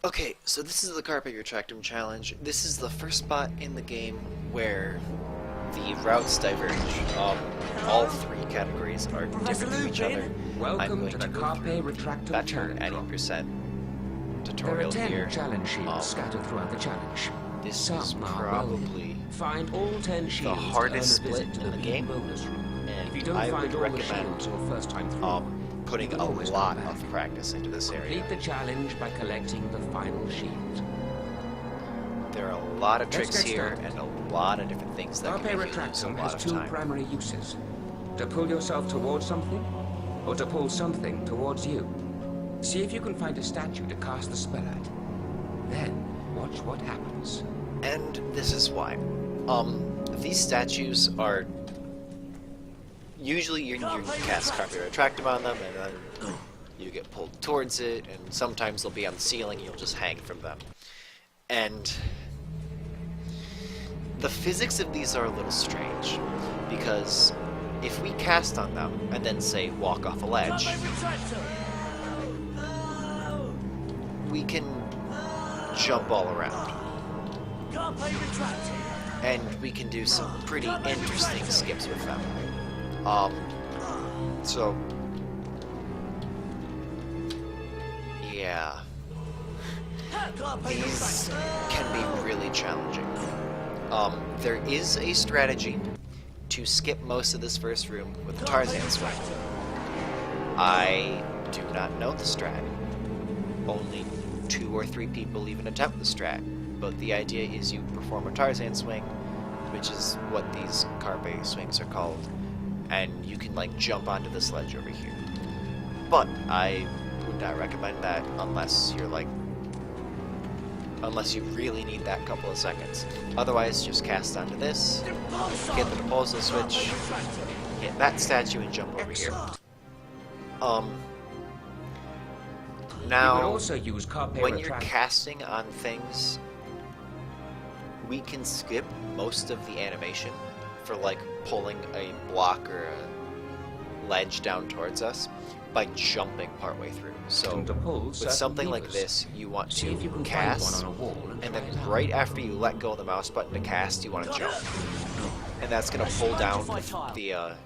Okay, so this is the Carpe Retractum challenge. This is the first spot in the game where the routes diverge. All three categories are different from each other. Welcome to the Carpe Retractum better challenge. 80% There are tutorial 10 here. challenge shields scattered throughout the challenge. This is Some are probably Find all 10 shields the hardest to earn a visit split to in the the game, bonus room. If you and don't I find would all the recommend shields your first time through, putting you a can always lot come back. of practice into this area. Complete the challenge by collecting the final shield. There are a lot of Let's tricks get here started. and a lot of different things that Carpe can make you lose a Retractum lot has of two time. primary uses. To pull yourself towards something, or to pull something towards you. See if you can find a statue to cast the spell at. Then, watch what happens. And this is why. These statues are usually you cast Carpe Retractum on them, and then you get pulled towards it, and sometimes they'll be on the ceiling, you'll just hang from them. And the physics of these are a little strange, because if we cast on them and then say walk off a ledge, we can jump all around. And we can do some pretty interesting skips with them. So yeah, these can be really challenging. There is a strategy to skip most of this first room with the Tarzan swing. I do not know the strat. Only 2 or 3 people even attempt the strat. But the idea is you perform a Tarzan swing, which is what these Carpe swings are called, and you can like jump onto this ledge over here. But I would not recommend that unless you're like, unless you really need that couple of seconds. Otherwise, just cast onto this, get the proposal switch, hit that statue, and jump over here. Now, You can also use Carpe when you're Retractum. casting on things, we can skip most of the animation for like pulling a block or a ledge down towards us by jumping partway through. So To pull with certain something like levers. this, you want See if you to can cast, find one on a wall and and try then it out. right after you let go of the mouse button to cast, you want to jump, and that's gonna pull down the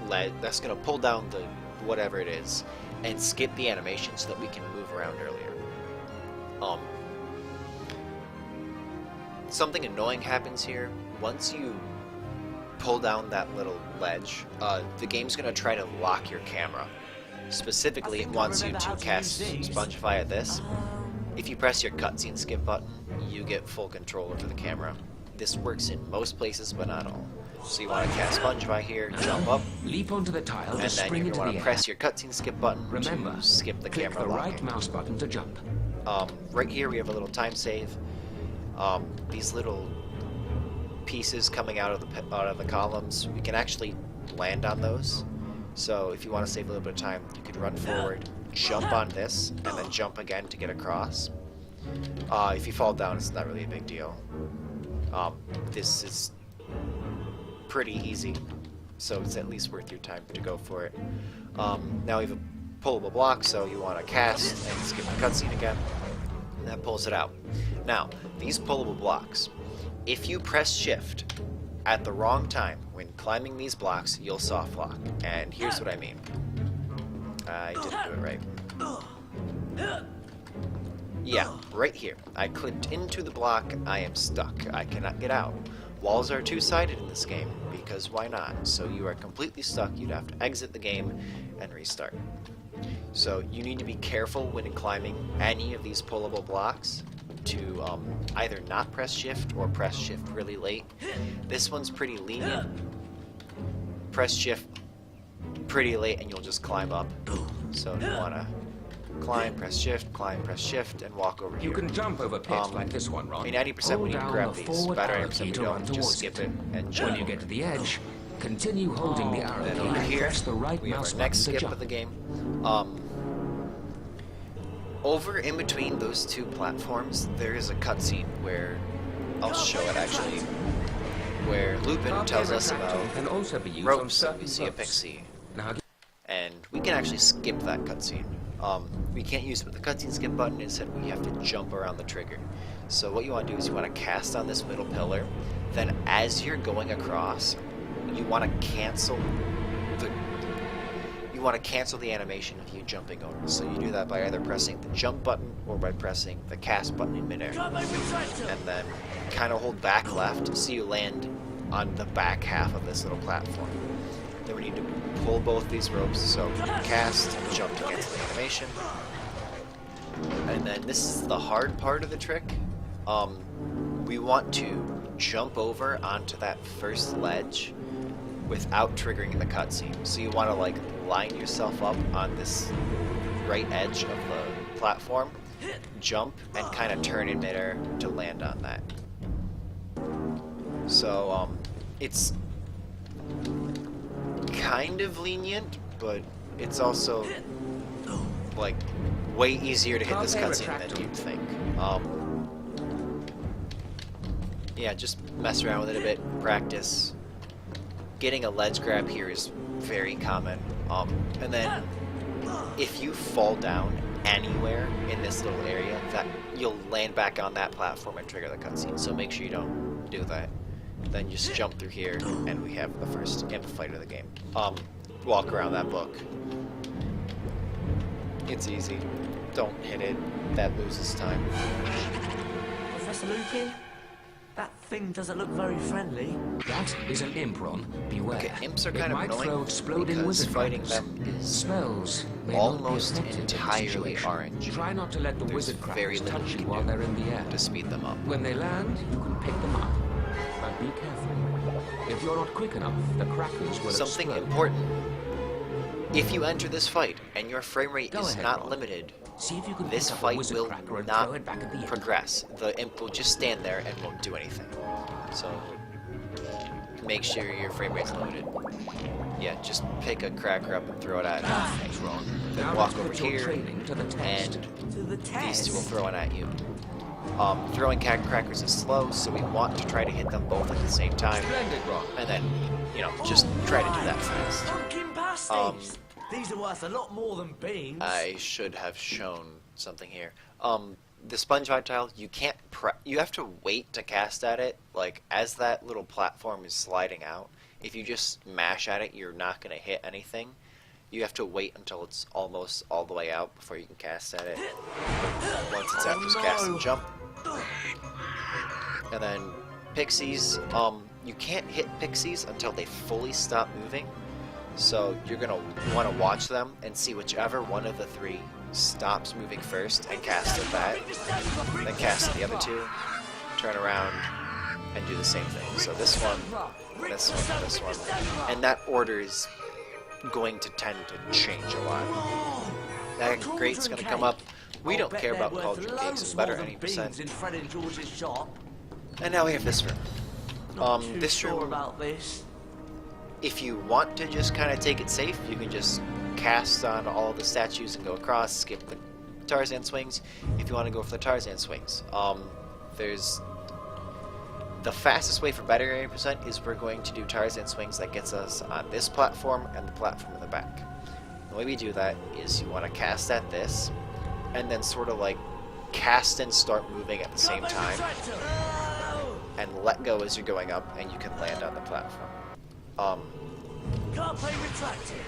lead. That's gonna pull down the whatever it is, and skip the animation so that we can move around earlier. Something annoying happens here. Once you pull down that little ledge, the game's gonna try to lock your camera. Specifically, it wants you to cast Spongify at this. If you press your cutscene skip button, you get full control over the camera. This works in most places, but not all. So you want to cast Spongify here, jump up, Leap onto the tile and to then spring you're into going the to air. press your cutscene skip button Remember, to skip the click camera the right locking. mouse button to jump. Right here we have a little time save. These little pieces coming out of the columns, we can actually land on those. So if you want to save a little bit of time, you could run forward, jump on this, and then jump again to get across. If you fall down, it's not really a big deal. This is pretty easy, so it's at least worth your time to go for it. Now we have a pullable block, so you want to cast and skip the cutscene again, and that pulls it out. Now, these pullable blocks, if you press shift at the wrong time when climbing these blocks, you'll soft lock, and here's what I mean. I didn't do it right. Yeah, right here. I clipped into the block, I am stuck. I cannot get out. Walls are two-sided in this game, because why not? So you are completely stuck, you'd have to exit the game and restart. So you need to be careful when climbing any of these pullable blocks to either not press shift or press shift really late. This one's pretty lenient. Press shift pretty late and you'll just climb up. So you want to climb, press shift, and walk over here. You can jump over pits like this one, Ron. I mean, 90% when you Hold grab down the these, forward better arrow 90% key we to run don't, just towards skip it. it and jump When you get over. to the edge, continue holding the arrow Then key over and here, press the right we have mouse our button next to skip jump. of the game. Over in between those two platforms, there is a cutscene where, I'll show it actually, where Lupin Carpe tells us Retractum about can also be used on ropes that we certain see a ropes. pixie, Now, and we can actually skip that cutscene. we can't use it with the cutscene skip button. Instead, we have to jump around the trigger. So what you want to do is you want to cast on this middle pillar. Then as you're going across, you want to cancel the animation of you jumping over. So you do that by either pressing the jump button or by pressing the cast button in midair. And then kind of hold back left so you land on the back half of this little platform. Then we need to pull both these ropes, so cast, jump to cancel the animation. And then this is the hard part of the trick. We want to jump over onto that first ledge without triggering the cutscene. So you want to like line yourself up on this right edge of the platform, jump, and kind of turn in midair to land on that. So it's kind of lenient, but it's also like way easier to hit this cutscene than you'd think. Yeah, just mess around with it a bit, practice. Getting a ledge grab here is very common. And then if you fall down anywhere in this little area, that you'll land back on that platform and trigger the cutscene. So make sure you don't do that. Then just jump through here, and we have the first imp fight of the game. Walk around that book. It's easy. Don't hit it. That loses time. Professor Lupin? That thing doesn't look very friendly. That is an Impron. Beware. Okay, imps are It kind of might throw annoying exploding because wizard fighting crackers. them is Smells may almost not be effective in this entirely situation. orange. Try not to let the There's wizard very crackers little touch you you can while do they're in the air. to speed them up. When they land, you can pick them up. But be careful. If you're not quick enough, the crackers will Something explode. important. If you enter this fight and your frame rate Go is ahead, not Rob. limited, See if you can this pick up a fight wizard will cracker and not throw it back at the imp. progress. The imp will just stand there and won't do anything. So make sure your frame rate's limited. Yeah, just pick a cracker up and throw it at it. Thanks, Ron. Then Now walk let's over put your here, training to the test. and To the these two will test. throw it at you. Throwing crackers is slow, so we want to try to hit them both at the same time. Splendid, Ron. And then, you know, just try to do that fast. Pumpkin pasties. These are worth a lot more than beans. I should have shown something here. The sponge tile, you can't you have to wait to cast at it. Like, as that little platform is sliding out, if you just mash at it, you're not going to hit anything. You have to wait until it's almost all the way out before you can cast at it. Once it's out, just cast and jump. And then pixies, you can't hit pixies until they fully stop moving. So you're going to want to watch them and see whichever one of the three stops moving first and cast at that. Then cast the other two, turn around, and do the same thing. So this one, this one, this one. And that order is going to tend to change a lot. That grate's going to come up. We don't care about cauldron cakes and butter any percent. In Fred and George's shop. And now we have this room. Not too This sure room, about this. if you want to just kind of take it safe, you can just cast on all the statues and go across, skip the Tarzan swings. If you want to go for the Tarzan swings, there's the fastest way for better 80% is we're going to do Tarzan swings that gets us on this platform and the platform in the back. The way we do that is you want to cast at this, and then sort of like cast and start moving at the same time, and let go as you're going up, and you can land on the platform. Carpe Retractum.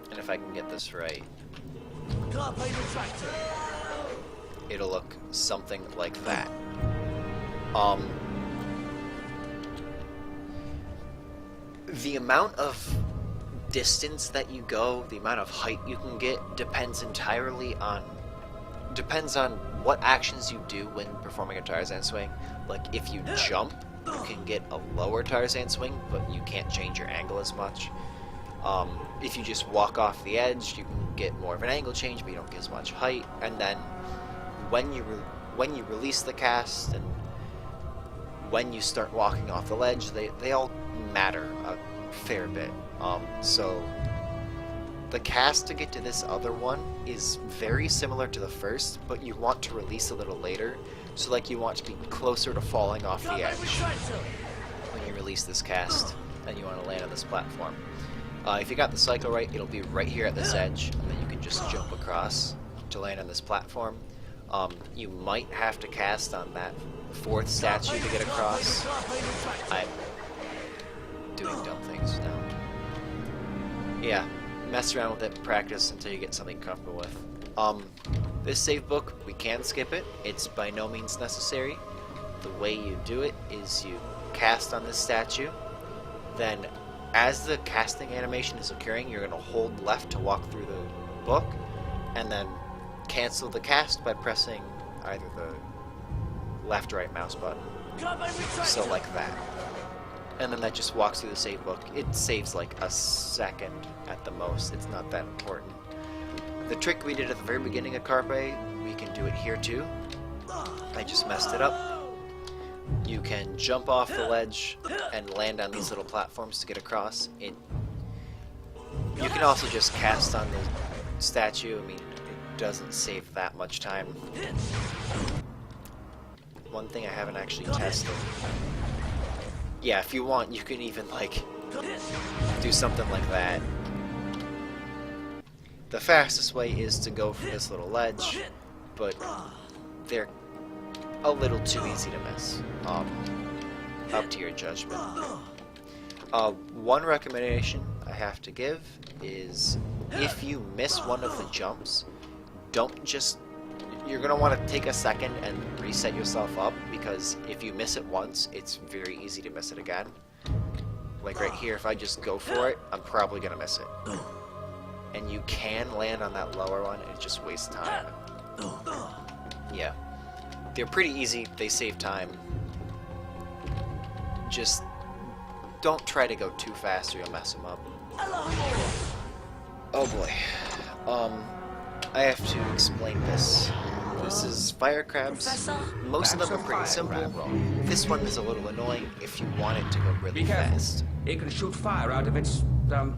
And if I can get this right, Carpe Retractum. it'll look something like that. The amount of distance that you go, the amount of height you can get, depends on what actions you do when performing a Tarzan swing. Like, if you jump, you can get a lower Tarzan swing, but you can't change your angle as much. If you just walk off the edge, you can get more of an angle change, but you don't get as much height. And then when you release the cast and when you start walking off the ledge, they all matter a fair bit. So the cast to get to this other one is very similar to the first, but you want to release a little later. So like you want to be closer to falling off the edge when you release this cast, and you want to land on this platform. If you got the cycle right, it'll be right here at this edge, and then you can just jump across to land on this platform. You might have to cast on that fourth statue to get across. I'm doing dumb things now. Yeah, mess around with it, practice until you get something comfortable with. This save book, we can skip it. It's by no means necessary. The way you do it is you cast on this statue, then as the casting animation is occurring, you're going to hold left to walk through the book, and then cancel the cast by pressing either the left or right mouse button. So like that. And then that just walks through the save book. It saves like a second at the most. It's not that important. The trick we did at the very beginning of Carpe, we can do it here too. I just messed it up. You can jump off the ledge and land on these little platforms to get across. You can also just cast on the statue. I mean, it doesn't save that much time. One thing I haven't actually tested. Yeah, if you want, you can even like do something like that. The fastest way is to go for this little ledge, but they're a little too easy to miss. Up to your judgment. One recommendation I have to give is if you miss one of the jumps, don't just... You're going to want to take a second and reset yourself up, because if you miss it once, it's very easy to miss it again. Like right here, if I just go for it, I'm probably going to miss it. And you can land on that lower one, and it just wastes time. Yeah. They're pretty easy, they save time. Just don't try to go too fast or you'll mess them up. Oh boy. I have to explain this. This is fire crabs. Most of them are pretty simple. This one is a little annoying if you want it to go really Be careful. fast. It can shoot fire out of its, well,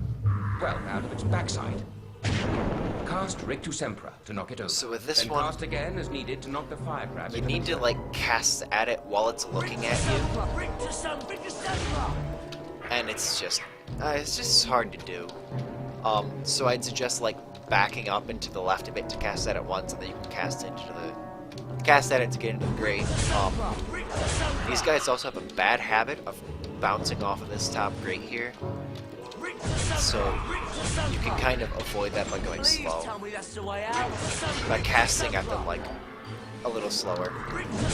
out of its backside. Cast Rictu Sempra to knock it over. So with this then one, cast again as needed to knock the fire crab you into need to like cast at it while it's looking at you, and it's just hard to do. So I'd suggest like backing up into the left a bit to cast at it once, and then you can cast at it to get into the grate. These guys also have a bad habit of bouncing off of this top grate here, so you can kind of avoid that by going slow, by casting at them like a little slower.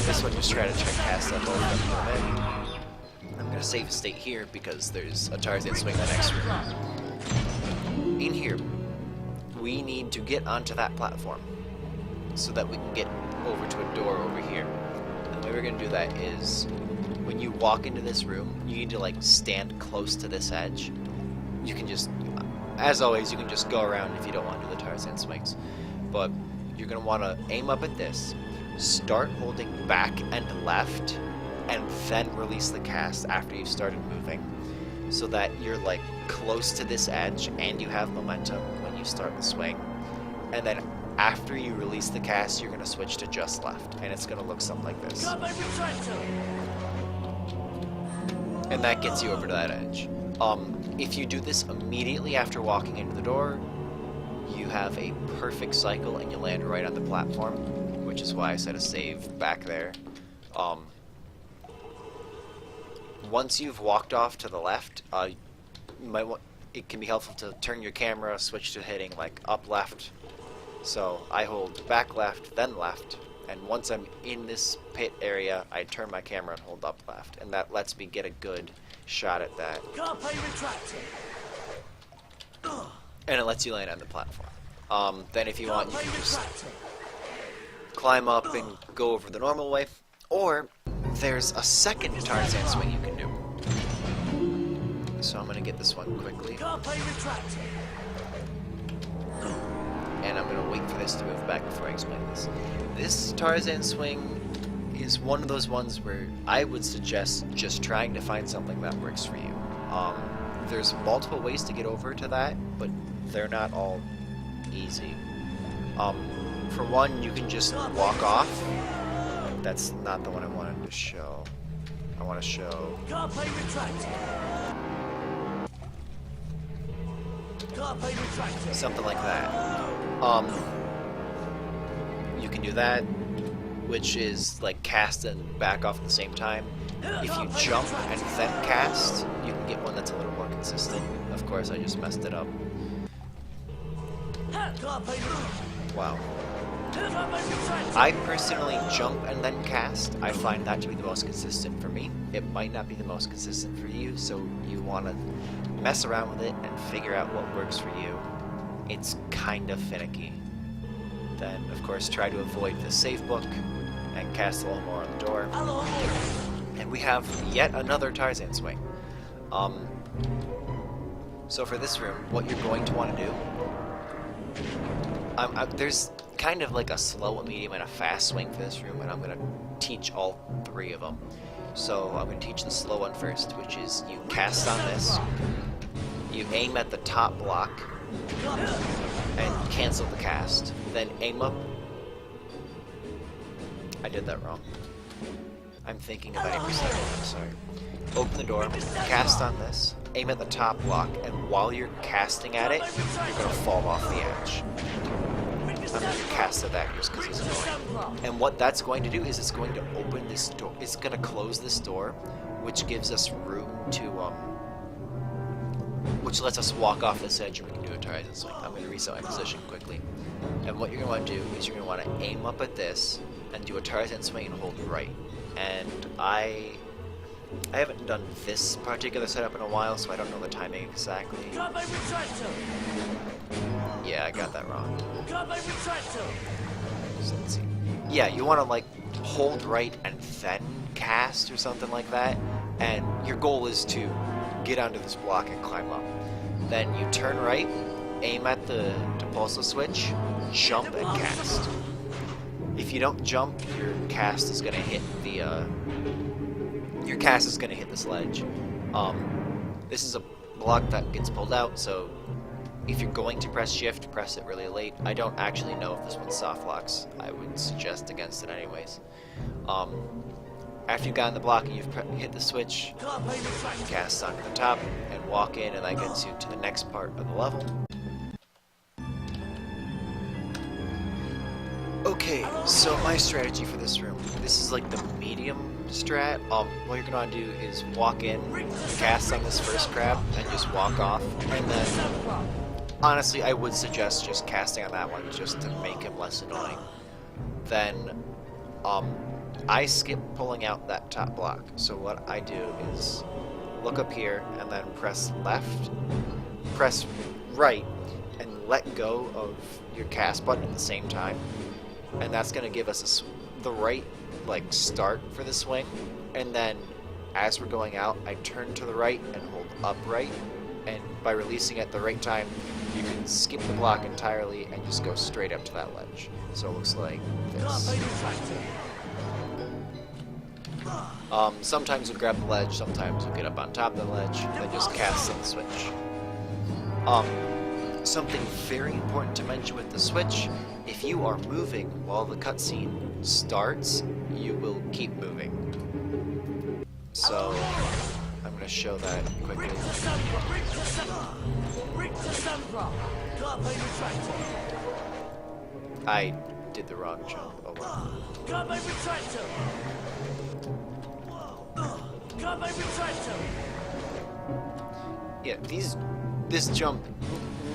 This one, just try to cast at both of them a bit. I'm gonna save a state here because there's a Tarzan swing in the next room. In here, we need to get onto that platform so that we can get over to a door over here. And the way we're gonna do that is when you walk into this room, you need to like stand close to this edge. You can just, as always, you can just go around if you don't want to do the Tarzan swings. But you're going to want to aim up at this, start holding back and left, and then release the cast after you've started moving, so that you're like close to this edge and you have momentum when you start the swing. And then after you release the cast, you're going to switch to just left, and it's going to look something like this. And that gets you over to that edge. If you do this immediately after walking into the door, you have a perfect cycle and you land right on the platform, which is why I set a save back there. Once you've walked off to the left, you might want, it can be helpful to turn your camera, switch to hitting like up left. So I hold back left, then left, and once I'm in this pit area, I turn my camera and hold up left, and that lets me get a good shot at that. Carpe Retractum. And it lets you land on the platform. Then if you want, you can just climb up and go over the normal way, or there's a second Tarzan swing you can do. So I'm gonna get this one quickly. And I'm gonna wait for this to move back before I explain this. This Tarzan swing is one of those ones where I would suggest just trying to find something that works for you. There's multiple ways to get over to that, but they're not all easy. For one, you can just walk off. That's not the one I wanted to show. I want to show... something like that. You can do that, which is like cast and back off at the same time. If you jump and then cast, you can get one that's a little more consistent. Of course, I just messed it up. Wow. I personally jump and then cast. I find that to be the most consistent for me. It might not be the most consistent for you, so you want to mess around with it and figure out what works for you. It's kind of finicky. Then, of course, try to avoid the save book and cast a little more on the door. And we have yet another Tarzan swing. So for this room, what you're going to want to do, there's kind of like a slow, a medium, and a fast swing for this room, and I'm going to teach all three of them. So I'm going to teach the slow one first, which is you cast on this, you aim at the top block, and cancel the cast. Then aim up. I did that wrong. I'm thinking of any percent. I'm sorry. Open the door, cast on this, aim at the top block, and while you're casting at it, you're going to fall off the edge. I'm going to cast at that just because it's annoying. And what that's going to do is it's going to open this door. It's going to close this door, which gives us room to, which lets us walk off this edge and we can do a Tarzan swing. I'm going to reset my position quickly. And what you're going to want to do is you're going to want to aim up at this and do a Tarzan swing and hold right. And I haven't done this particular setup in a while, so I don't know the timing exactly. Yeah, I got that wrong. So let's see. Yeah, you want to like hold right and then cast or something like that. And your goal is to get onto this block and climb up. Then you turn right, aim at the pulsar switch, jump and cast. If you don't jump, your cast is going to hit the this ledge. This is a block that gets pulled out, so if you're going to press shift, press it really late. I don't actually know if this one soft locks. I would suggest against it anyways. After you've gotten the block and you've hit the switch, cast onto the top and walk in, and that gets you to the next part of the level. Okay, so my strategy for this room, this is like the medium strat. What you're gonna do is walk in, cast on this first crab, and just walk off. And then, honestly, I would suggest just casting on that one just to make him less annoying. Then, I skip pulling out that top block. So what I do is look up here and then press left, press right, and let go of your cast button at the same time. And that's going to give us the right start for the swing. And then as we're going out, I turn to the right and hold upright. And by releasing at the right time, you can skip the block entirely and just go straight up to that ledge. So it looks like this. Sometimes you'll grab the ledge, sometimes you'll get up on top of the ledge, then just cast on the switch. Something very important to mention with the switch, if you are moving while the cutscene starts, you will keep moving. So, I'm going to show that quickly. I did the wrong jump. Oh well. Yeah, this jump,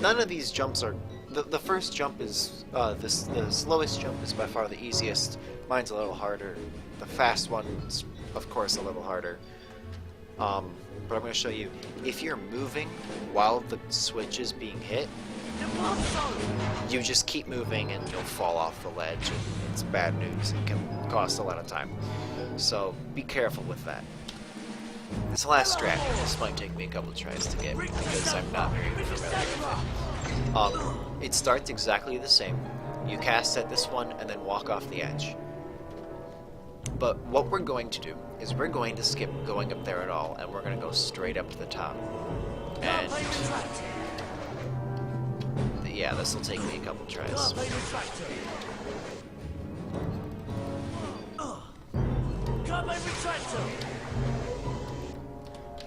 none of these jumps are, the first jump is, the slowest jump is by far the easiest. Mine's a little harder. The fast one's, of course, a little harder. But I'm going to show you, if you're moving while the switch is being hit, you just keep moving and you'll fall off the ledge, and it's bad news. It can cost a lot of time. So be careful with that. This last strat, this might take me a couple tries to get because I'm not very familiar with it. It starts exactly the same. You cast at this one and then walk off the edge. But what we're going to do is we're going to skip going up there at all, and we're going to go straight up to the top. And yeah, this will take me a couple tries.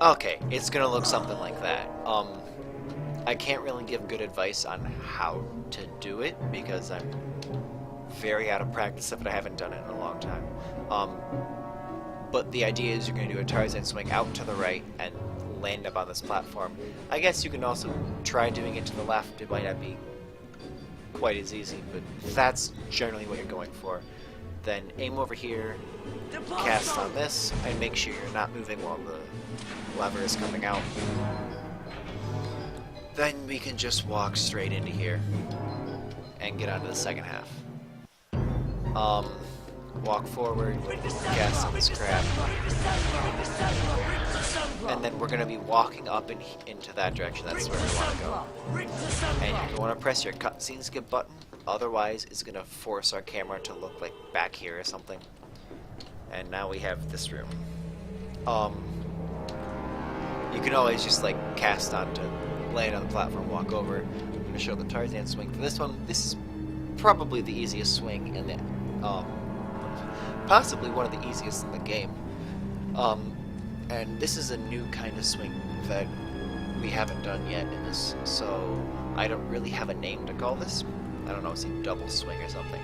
Okay, it's gonna look something like that. I can't really give good advice on how to do it because I'm very out of practice of it. I haven't done it in a long time. But the idea is you're going to do a Tarzan swing out to the right and land up on this platform. I guess you can also try doing it to the left. It might not be quite as easy, but that's generally what you're going for. Then aim over here, cast on this, and make sure you're not moving while the lever is coming out. Then we can just walk straight into here and get onto the second half. Walk forward, cast on this crab, and then we're going to be walking up into that direction. That's where we want to go. And you want to press your cutscene skip button, otherwise it's going to force our camera to look like back here or something. And now we have this room. You can always just like cast on to land on the platform, walk over. I'm going to show the Tarzan swing for this one. This is probably the easiest swing in the possibly one of the easiest in the game. And this is a new kind of swing that we haven't done yet in this, so I don't really have a name to call this. I don't know, it's a double swing or something.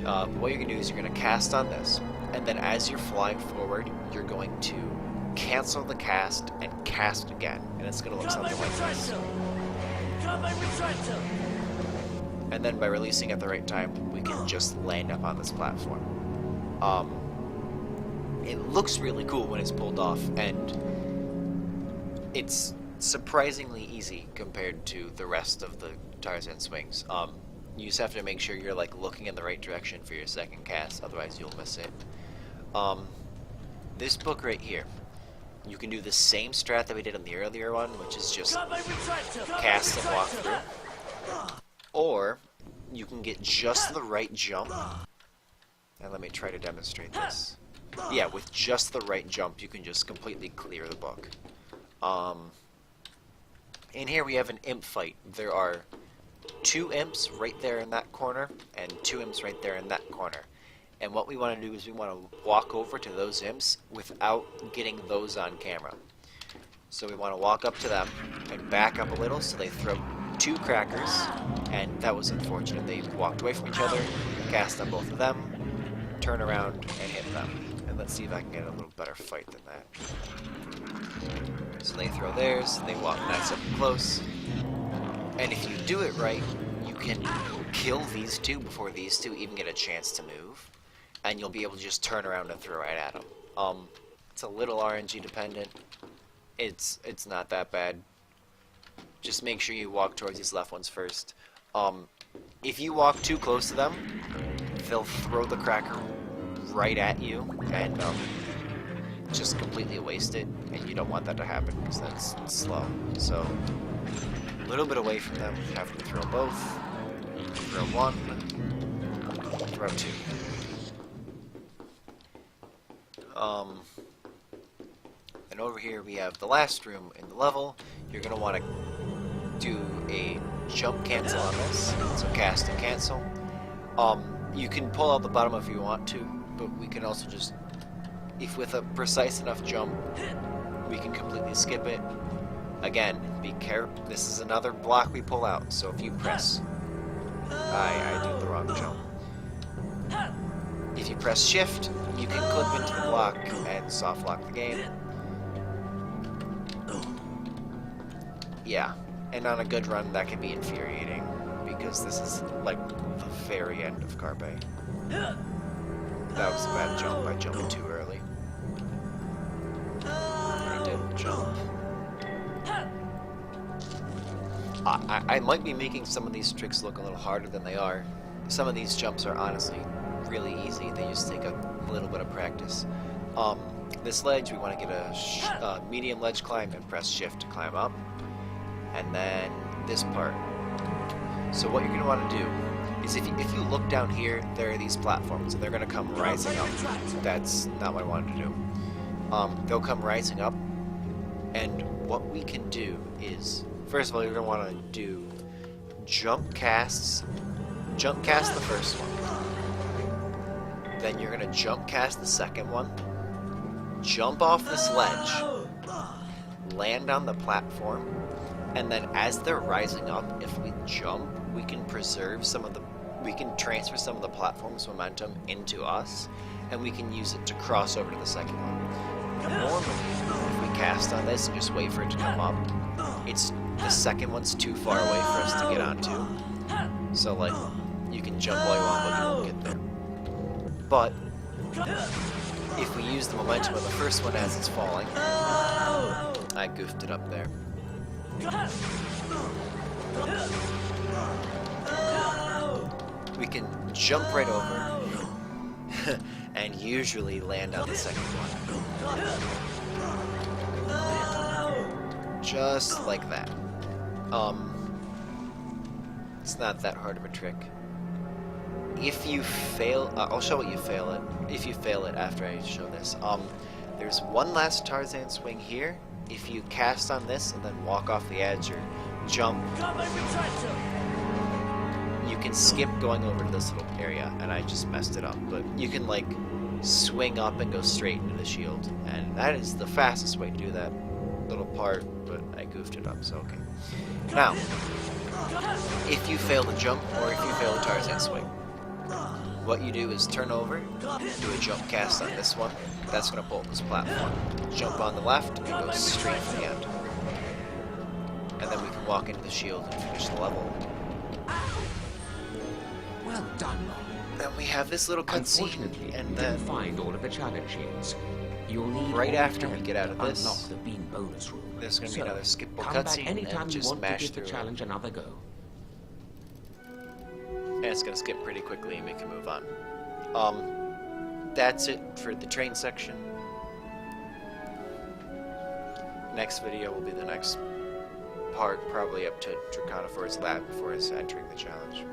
But what you're going to do is you're going to cast on this, and then as you're flying forward, you're going to cancel the cast and cast again, and it's going to look something like this. And then by releasing at the right time, we can just land up on this platform. It looks really cool when it's pulled off, and it's surprisingly easy compared to the rest of the Tarzan swings. You just have to make sure you're like looking in the right direction for your second cast, otherwise you'll miss it. This book right here, you can do the same strat that we did on the earlier one, which is just cast and walk through. Or you can get just the right jump. And let me try to demonstrate this. Yeah, with just the right jump, you can just completely clear the book. In here we have an imp fight. There are 2 imps right there in that corner, and 2 imps right there in that corner. And what we want to do is we want to walk over to those imps without getting those on camera. So we want to walk up to them and back up a little so they throw 2 crackers, and that was unfortunate. They walked away from each other, cast on both of them, turn around, and hit them. And let's see if I can get a little better fight than that. So they throw theirs, they walk nice up and close, and if you do it right, you can kill these 2 before these 2 even get a chance to move, and you'll be able to just turn around and throw right at them. It's a little RNG dependent. It's not that bad. Just make sure you walk towards these left ones first. If you walk too close to them, they'll throw the cracker right at you and just completely waste it, and you don't want that to happen because that's slow. So a little bit away from them, have them throw both, throw 1, throw 2. And over here we have the last room in the level. You're going to want to do a jump cancel on this, so cast and cancel. You can pull out the bottom if you want to, but we can also just, if with a precise enough jump, we can completely skip it. Again, be careful. This is another block we pull out, so if you press, I did the wrong jump. If you press shift, you can clip into the block and soft lock the game. Yeah, and on a good run that can be infuriating, because this is like the very end of Carpe. That was a bad jump, I jumped too early. I didn't jump. I might be making some of these tricks look a little harder than they are. Some of these jumps are honestly really easy, they just take a little bit of practice. This ledge, we want to get a medium ledge climb and press shift to climb up. And then this part. So what you're going to want to do is if you look down here, there are these platforms, and they're going to come rising up. That's not what I wanted to do. They'll come rising up, and what we can do is, first of all, you're going to want to do jump casts. Jump cast the first one. Then you're going to jump cast the second one. Jump off this ledge. Land on the platform. And then as they're rising up, if we jump, we can preserve we can transfer some of the platform's momentum into us, and we can use it to cross over to the second one. Normally, if we cast on this and just wait for it to come up, the second one's too far away for us to get onto. So like, you can jump all you want, but you won't get there. But if we use the momentum of the first one as it's falling, I goofed it up there. We can jump right over and usually land on the second one. Just like that. It's not that hard of a trick. If you fail, I'll show what you fail it. If you fail it after I show this. There's one last Tarzan swing here. If you cast on this and then walk off the edge or jump, you can skip going over to this little area, and I just messed it up. But you can like swing up and go straight into the shield, and that is the fastest way to do that little part, but I goofed it up, so okay. Now, if you fail to jump, or if you fail the Tarzan swing, what you do is turn over, do a jump cast on this one. That's going to pull up this platform. Jump on the left, and go straight to the end. And then we can walk into the shield and finish the level. Well done. Then we have this little cutscene, Unfortunately, and you then didn't find all of the challenge shields. You'll need right all after we 10 get out of to this, unlock the bean bonus room. there's going to be another skippable come back cutscene, anytime and you just want to mash give the through it. challenge another go. And it's going to skip pretty quickly, and we can move on. That's it for the train section. Next video will be the next part, probably up to Draconiphor's lab before it's entering the challenge.